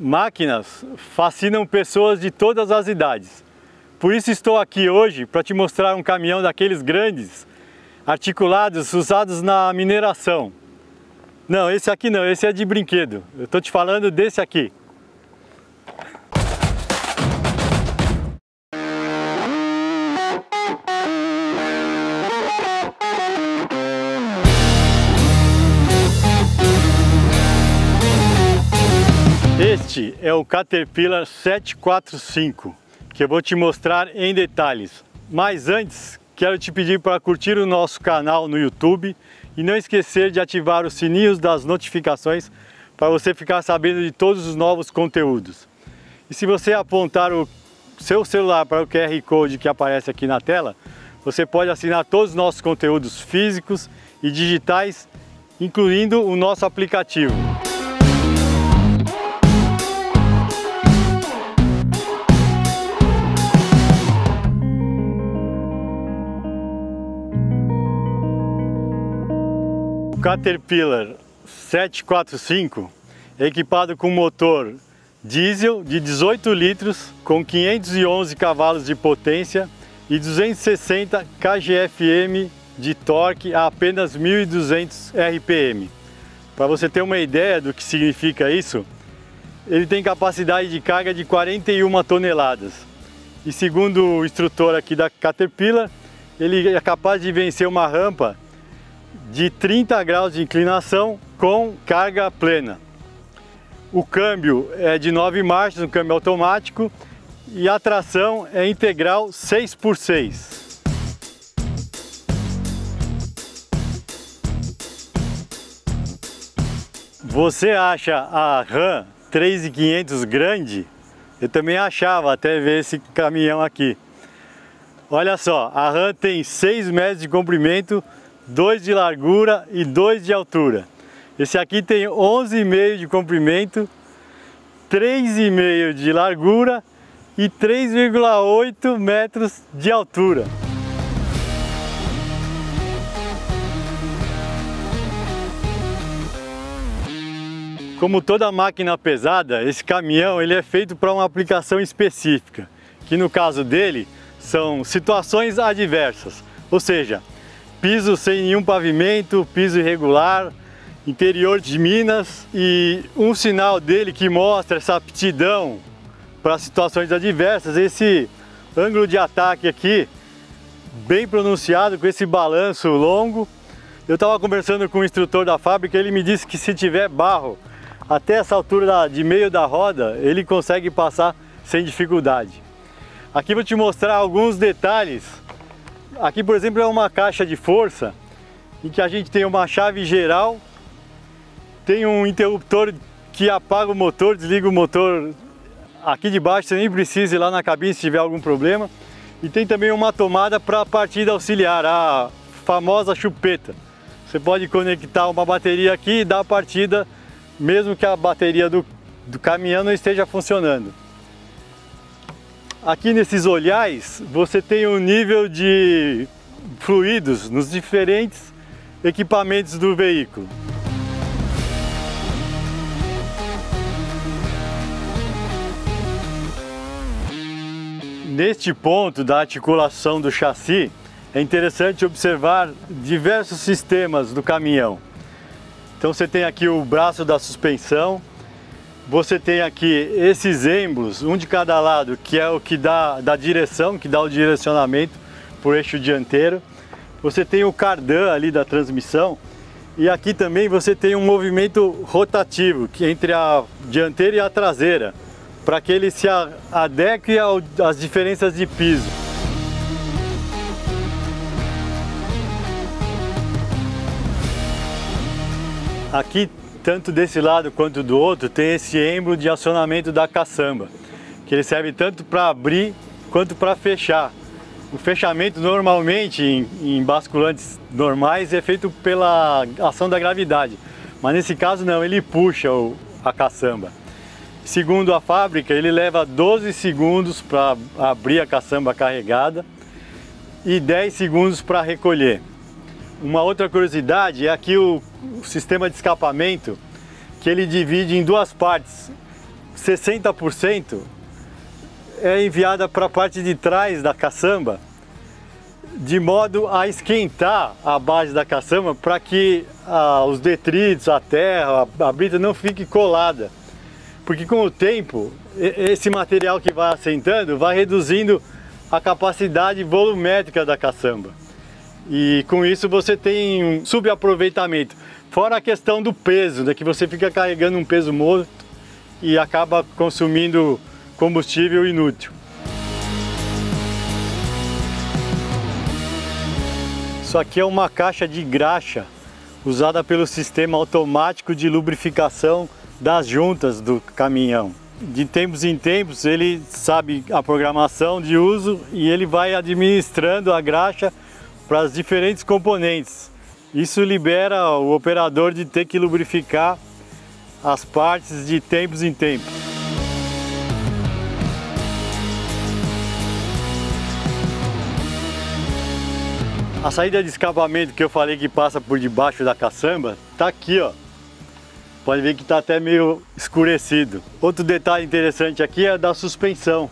Máquinas fascinam pessoas de todas as idades. Por isso estou aqui hoje para te mostrar um caminhão daqueles grandes, articulados, usados na mineração. Não, esse aqui não, esse é de brinquedo. Eu estou te falando desse aqui. Este é o Caterpillar 745, que eu vou te mostrar em detalhes. Mas antes, quero te pedir para curtir o nosso canal no YouTube e não esquecer de ativar os sininhos das notificações para você ficar sabendo de todos os novos conteúdos. E se você apontar o seu celular para o QR Code que aparece aqui na tela, você pode assinar todos os nossos conteúdos físicos e digitais, incluindo o nosso aplicativo. O Caterpillar 745 é equipado com motor diesel de 18 litros com 511 cavalos de potência e 260 kgfm de torque a apenas 1.200 RPM. Para você ter uma ideia do que significa isso, ele tem capacidade de carga de 41 toneladas. E segundo o instrutor aqui da Caterpillar, ele é capaz de vencer uma rampa de 30 graus de inclinação com carga plena. O câmbio é de 9 marchas, um câmbio automático, e a tração é integral 6x6. Você acha a Ram 3500 grande? Eu também achava até ver esse caminhão aqui. Olha só, a Ram tem 6 metros de comprimento, 2 de largura e 2 de altura. Esse aqui tem 11,5 de comprimento, 3,5 de largura e 3,8 metros de altura. Como toda máquina pesada, esse caminhão ele é feito para uma aplicação específica, que no caso dele são situações adversas, ou seja, piso sem nenhum pavimento, piso irregular, interior de Minas, e um sinal dele que mostra essa aptidão para situações adversas, esse ângulo de ataque aqui, bem pronunciado, com esse balanço longo. Eu estava conversando com o instrutor da fábrica, ele me disse que se tiver barro até essa altura de meio da roda, ele consegue passar sem dificuldade. Aqui vou te mostrar alguns detalhes. Aqui, por exemplo, é uma caixa de força em que a gente tem uma chave geral, tem um interruptor que apaga o motor, desliga o motor aqui de baixo, você nem precisa ir lá na cabine se tiver algum problema, e tem também uma tomada para a partida auxiliar, a famosa chupeta. Você pode conectar uma bateria aqui e dar a partida mesmo que a bateria do caminhão não esteja funcionando. Aqui nesses olhares você tem um nível de fluidos nos diferentes equipamentos do veículo. Neste ponto da articulação do chassi é interessante observar diversos sistemas do caminhão. Então você tem aqui o braço da suspensão, você tem aqui esses êmbolos, um de cada lado, que é o que dá direção, que dá o direcionamento por eixo dianteiro. Você tem o cardan ali da transmissão e aqui também você tem um movimento rotativo que entre a dianteira e a traseira, para que ele se adeque às diferenças de piso. Aqui, tanto desse lado quanto do outro, tem esse êmbolo de acionamento da caçamba, que ele serve tanto para abrir quanto para fechar. O fechamento normalmente em basculantes normais é feito pela ação da gravidade, mas nesse caso não, ele puxa a caçamba. Segundo a fábrica, ele leva 12 segundos para abrir a caçamba carregada e 10 segundos para recolher. Uma outra curiosidade é aqui o sistema de escapamento, que ele divide em duas partes. 60% é enviada para a parte de trás da caçamba, de modo a esquentar a base da caçamba para que os detritos, a terra, a brita não fique colada. Porque com o tempo, esse material que vai assentando vai reduzindo a capacidade volumétrica da caçamba. E com isso você tem um subaproveitamento. Fora a questão do peso, né, que você fica carregando um peso morto e acaba consumindo combustível inútil. Isso aqui é uma caixa de graxa usada pelo sistema automático de lubrificação das juntas do caminhão. De tempos em tempos ele sabe a programação de uso e ele vai administrando a graxa para as diferentes componentes. Isso libera o operador de ter que lubrificar as partes de tempos em tempos. A saída de escapamento que eu falei que passa por debaixo da caçamba está aqui, ó. Pode ver que está até meio escurecido. Outro detalhe interessante aqui é da suspensão,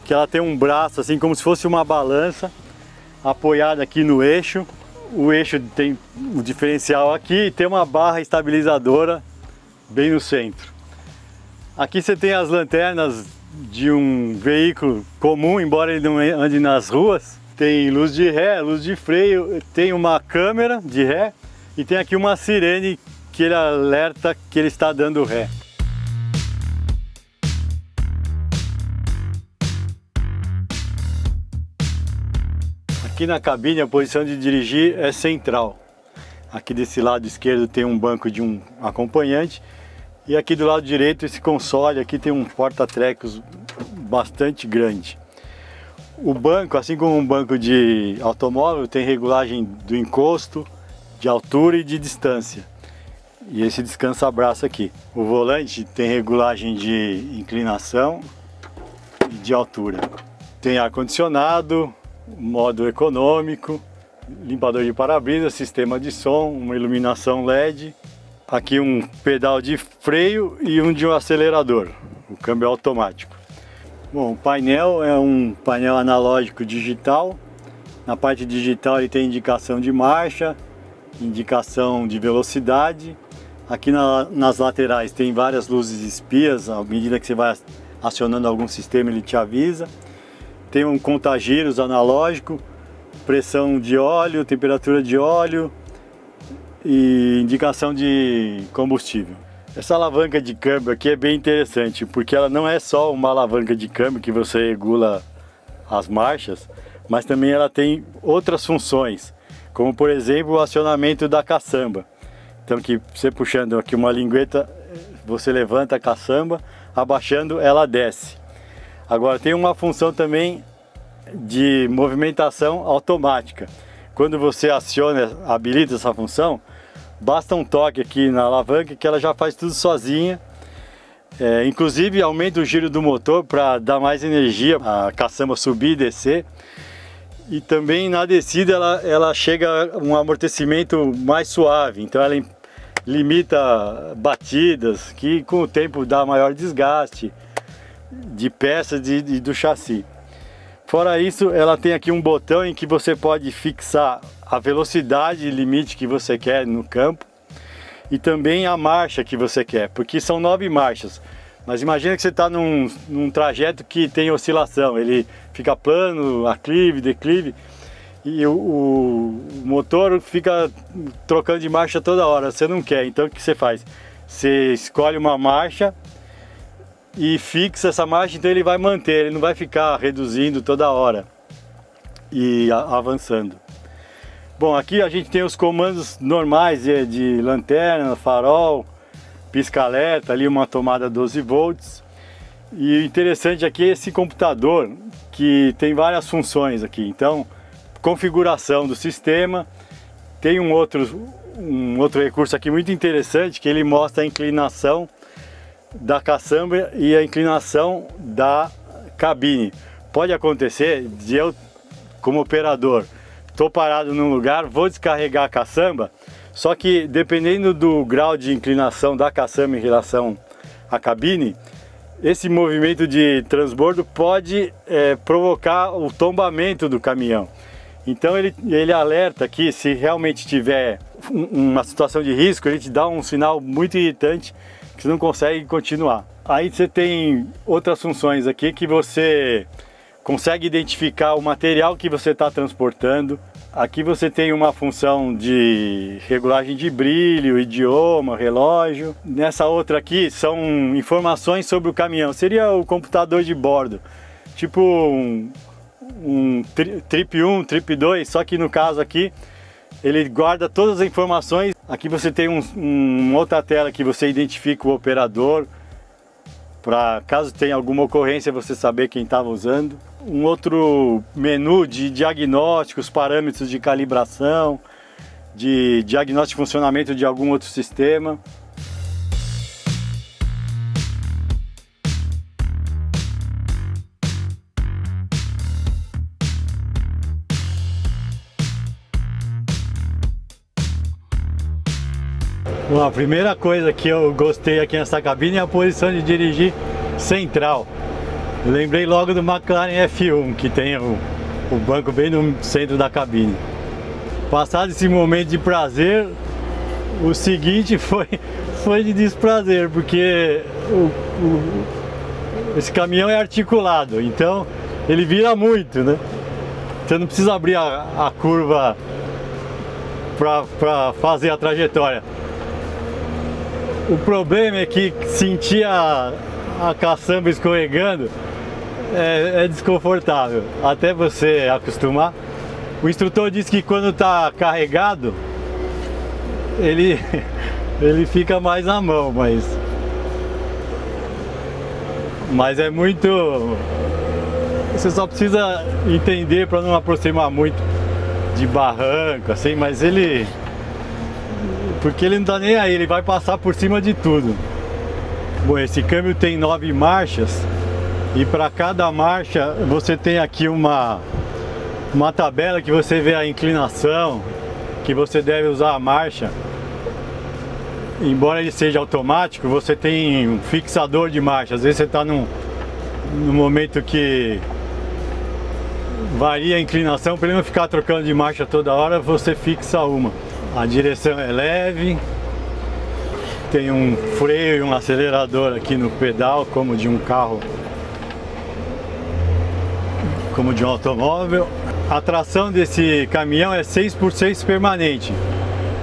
que ela tem um braço assim como se fosse uma balança apoiada aqui no eixo. O eixo tem o diferencial aqui e tem uma barra estabilizadora bem no centro. Aqui você tem as lanternas de um veículo comum, embora ele não ande nas ruas. Tem luz de ré, luz de freio, tem uma câmera de ré e tem aqui uma sirene que ele alerta que ele está dando ré. Aqui na cabine a posição de dirigir é central. Aqui desse lado esquerdo tem um banco de um acompanhante e aqui do lado direito esse console aqui tem um porta-trecos bastante grande. O banco, assim como um banco de automóvel, tem regulagem do encosto, de altura e de distância. E esse descansa-braço aqui. O volante tem regulagem de inclinação e de altura. Tem ar-condicionado, modo econômico, limpador de para-brisa, sistema de som, uma iluminação LED. Aqui um pedal de freio e um de um acelerador, o câmbio automático. Bom, o painel é um painel analógico digital. Na parte digital ele tem indicação de marcha, indicação de velocidade. Aqui nas laterais tem várias luzes espias, à medida que você vai acionando algum sistema ele te avisa. Tem um conta-giros analógico, pressão de óleo, temperatura de óleo e indicação de combustível. Essa alavanca de câmbio aqui é bem interessante, porque ela não é só uma alavanca de câmbio que você regula as marchas, mas também ela tem outras funções, como por exemplo o acionamento da caçamba. Então que você puxando aqui uma lingueta, você levanta a caçamba, abaixando ela desce. Agora tem uma função também de movimentação automática. Quando você aciona, habilita essa função, basta um toque aqui na alavanca que ela já faz tudo sozinha. Inclusive aumenta o giro do motor para dar mais energia, a caçamba subir e descer. E também na descida ela chega a um amortecimento mais suave, então ela limita batidas, que com o tempo dá maior desgaste de peças e do chassi. Fora isso, ela tem aqui um botão em que você pode fixar a velocidade limite que você quer no campo e também a marcha que você quer, porque são 9 marchas. Mas imagina que você está num trajeto que tem oscilação, ele fica plano, aclive, declive, e o motor fica trocando de marcha toda hora, você não quer. Então o que você faz? Você escolhe uma marcha e fixa essa marcha, então ele vai manter, ele não vai ficar reduzindo toda hora e avançando. Bom, aqui a gente tem os comandos normais de lanterna, farol, pisca-alerta, ali uma tomada 12 volts. E o interessante aqui é esse computador que tem várias funções aqui. Então, configuração do sistema, tem um outro recurso aqui muito interessante que ele mostra a inclinação da caçamba e a inclinação da cabine. Pode acontecer de eu, como operador, estou parado num lugar, vou descarregar a caçamba, só que dependendo do grau de inclinação da caçamba em relação à cabine, esse movimento de transbordo pode provocar o tombamento do caminhão. Então ele alerta que se realmente tiver uma situação de risco, ele te dá um sinal muito irritante que você não consegue continuar. Aí você tem outras funções aqui que você consegue identificar o material que você está transportando. Aqui você tem uma função de regulagem de brilho, idioma, relógio. Nessa outra aqui são informações sobre o caminhão. Seria o computador de bordo, tipo um Trip 1, Trip 2, só que no caso aqui ele guarda todas as informações. Aqui você tem uma outra tela que você identifica o operador, para caso tenha alguma ocorrência você saber quem estava usando. Um outro menu de diagnósticos, parâmetros de calibração, de diagnóstico de funcionamento de algum outro sistema. Bom, a primeira coisa que eu gostei aqui nessa cabine é a posição de dirigir central. Eu lembrei logo do McLaren F1, que tem o banco bem no centro da cabine. Passado esse momento de prazer, o seguinte foi de desprazer, porque esse caminhão é articulado, então ele vira muito, né? Você não precisa abrir a curva para fazer a trajetória. O problema é que sentir a caçamba escorregando é desconfortável, até você acostumar. O instrutor disse que quando está carregado, ele fica mais na mão, mas é muito... Você só precisa entender para não aproximar muito de barranco, assim, mas porque ele não tá nem aí, ele vai passar por cima de tudo. Bom, esse câmbio tem 9 marchas e para cada marcha você tem aqui uma tabela que você vê a inclinação que você deve usar a marcha. Embora ele seja automático, você tem um fixador de marcha. Às vezes você está num momento que varia a inclinação, para ele não ficar trocando de marcha toda hora, você fixa uma. A direção é leve, tem um freio e um acelerador aqui no pedal, como de um carro, como de um automóvel. A tração desse caminhão é 6x6 permanente,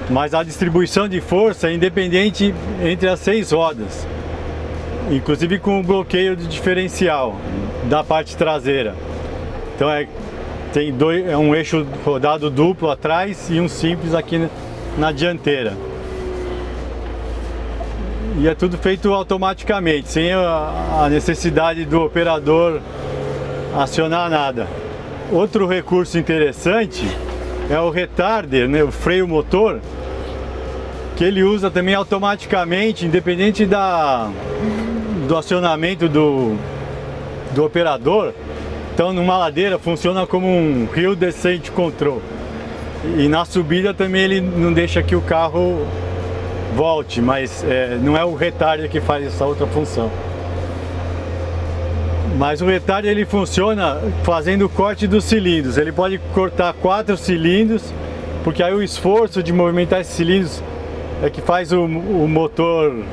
mas a distribuição de força é independente entre as 6 rodas, inclusive com o bloqueio de diferencial da parte traseira. Então tem um eixo rodado duplo atrás e um simples aqui na dianteira. E é tudo feito automaticamente, sem a necessidade do operador acionar nada. Outro recurso interessante é o retarder, né, o freio motor, que ele usa também automaticamente, independente do acionamento do operador. Então numa ladeira funciona como um hill descent control, e na subida também ele não deixa que o carro volte, mas não é o retarder que faz essa outra função. Mas o retarder ele funciona fazendo o corte dos cilindros. Ele pode cortar 4 cilindros, porque aí o esforço de movimentar esses cilindros é que faz o motor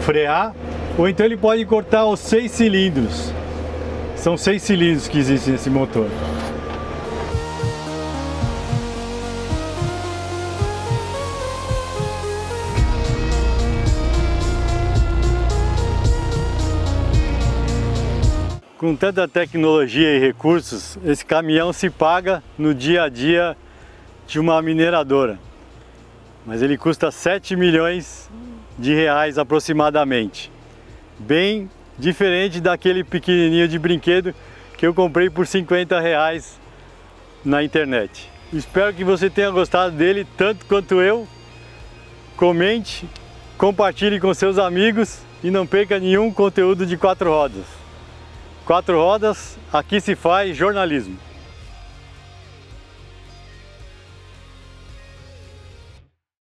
frear, ou então ele pode cortar os 6 cilindros. São 6 cilindros que existem nesse motor. Com tanta tecnologia e recursos, esse caminhão se paga no dia a dia de uma mineradora. Mas ele custa 7 milhões de reais aproximadamente. Bem diferente daquele pequenininho de brinquedo que eu comprei por 50 reais na internet. Espero que você tenha gostado dele tanto quanto eu. Comente, compartilhe com seus amigos e não perca nenhum conteúdo de 4 rodas. 4 rodas, aqui se faz jornalismo.